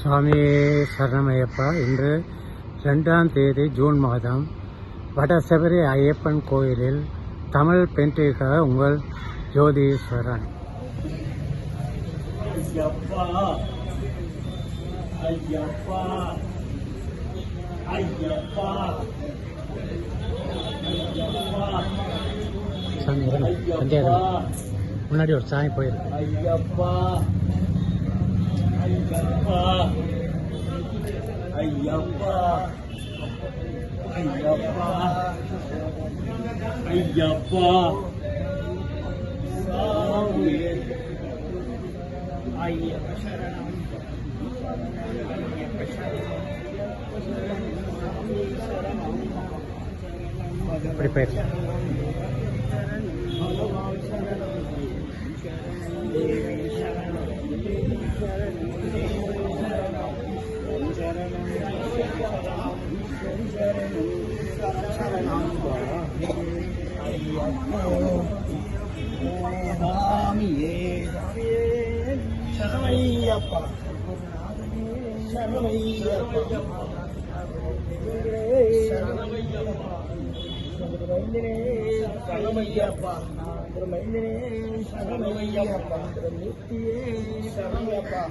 சுவாமி சரணமையப்பா. இன்று 2ஆம் தேதி ஜூன் மாதம் வடசபரி ஐயப்பன் கோயிலில் தமிழ் பெயிண்டிற்காக உங்கள் ஜோதீஸ்வரன். ஐயப்பா ஐயப்பா ஐயப்பா சாமி முன்னாடி ஒரு சாமி போயிருக்கு. ஐயப்பா ஐயப்பா ஐயப்பா ஐயப்பா ஐயப்பா சாமி ஐயப்ப சரணம் இப்படி போயிருக்கு. சரணமையப்பா சரணமையப்பா சரணமையப்பா சரணமையப்பா சரணமையப்பா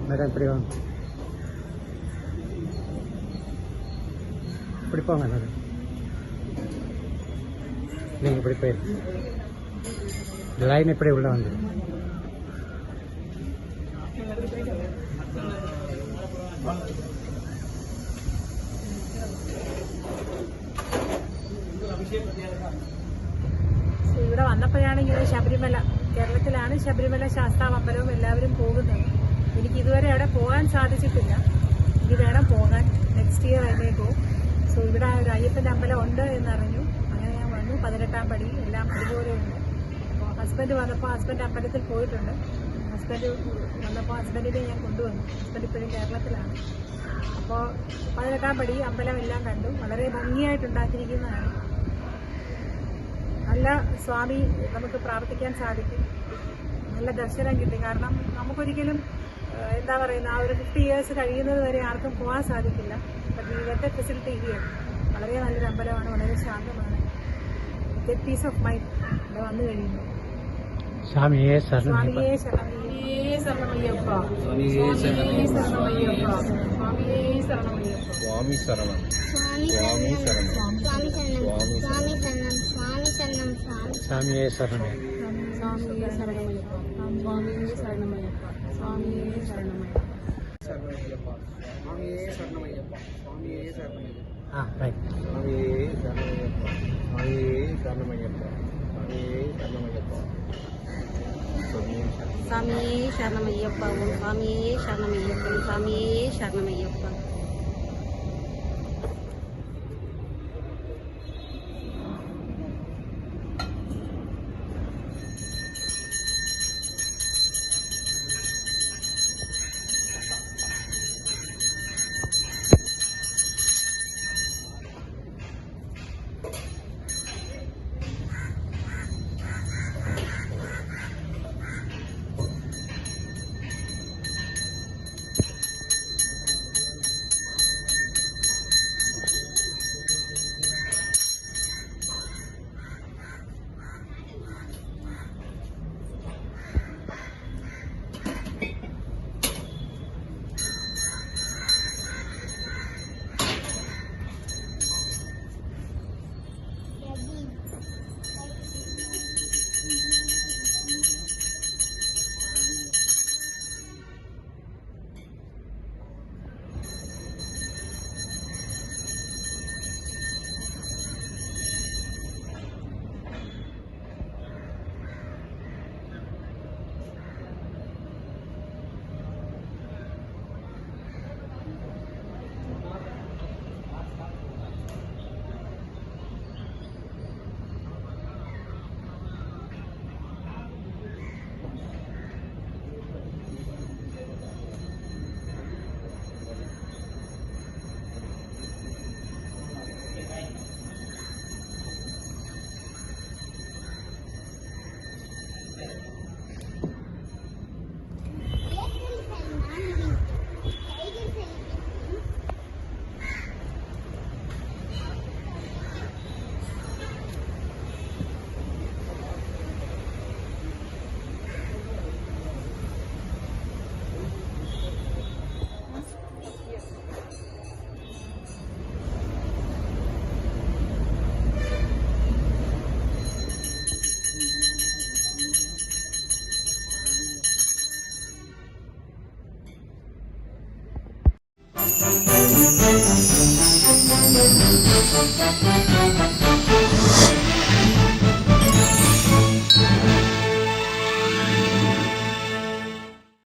மேடம் இப்படி வாங்க, இப்படி போங்க மேடம். நீங்கள் இப்படி போயிருக்கு லைன் இப்படி உள்ள வந்து ഇവിടെ വന്നപ്പോഴാണ് ഇങ്ങനെ ശബരിമല, കേരളത്തിലാണ് ശബരിമല ശാസ്താമമ്പലവും എല്ലാവരും പോകുന്നത്. എനിക്ക് ഇതുവരെ അവിടെ പോകാൻ സാധിച്ചിട്ടില്ല. ഇനി വേണം പോകാൻ. Next year I may go. So ഇവിടെ ഒരു അയ്യപ്പൻ്റെ അമ്പലം ഉണ്ട് എന്നറിഞ്ഞു. അങ്ങനെ ഞാൻ വന്നു. 18ാം പടി എല്ലാം അതുപോലെയുണ്ട്. അപ്പോൾ ഹസ്ബൻഡ് വന്നപ്പോൾ ഹസ്ബൻഡ് അമ്പലത്തിൽ പോയിട്ടുണ്ട്. ഹസ്ബൻഡ് വന്നപ്പോൾ ഹസ്ബൻഡിനെ ഞാൻ കൊണ്ടുവന്നു. ഹസ്ബൻഡ് ഇപ്പോഴും കേരളത്തിലാണ്. അപ്പോൾ 18ാം പടി അമ്പലം എല്ലാം കണ്ടു. വളരെ ഭംഗിയായിട്ടുണ്ടാക്കിയിരിക്കുന്നതാണ്. നല്ല സ്വാമി നമുക്ക് പ്രാർത്ഥിക്കാൻ സാധിക്കും. നല്ല ദർശനം കിട്ടി. കാരണം നമുക്കൊരിക്കലും എന്താ പറയുന്ന ആ ഒരു 50 years കഴിയുന്നത് വരെ ആർക്കും പോകാൻ സാധിക്കില്ല. ഇവിടുത്തെ ഫെസിലിറ്റി ഹിയർ വളരെ നല്ലൊരു അമ്പലമാണ്, വളരെ ശാന്തമാണ്. ഗെറ്റ് പീസ് ഓഫ് മൈൻഡ് ഇവിടെ വന്നു കഴിയുന്നു. സ്വാമിയെ ശരണം. സ്വാമിയെ ശരണമയ്യപ്പ, സ്വാമിയെ ശരണമയ്യപ്പ, സ്വാമിയെ ശരണമയ്യപ്പ, സ്വാമി ശരണം, സ്വാമി ശരണം, സ്വാമി ശരണം, സ്വാമി ശരണം, സ്വാമി ശരണം, സ്വാമിയെ ശരണമേ. സ്വാമിയെ ശരണമയ്യപ്പ, സ്വാമിയെ ശരണമയ്യപ്പ, സ്വാമിയെ ശരണമയ്യപ്പ. സ്വാമിയേ ശരണമയ്യപ്പ, സ്വാമിയേ ശരണമയ്യപ്പ, ആ റൈറ്റ്. സ്വാമിയേ ശരണമയ്യപ്പ, സ്വാമിയേ ശരണമയ്യപ്പ, സ്വാമിയേ ശരണമയ്യപ്പ, സ്വാമിയേ ശരണമയ്യപ്പ, സ്വാമിയേ ശരണമയ്യപ്പ, സ്വാമിയേ ശരണമയ്യപ്പ. Thank you.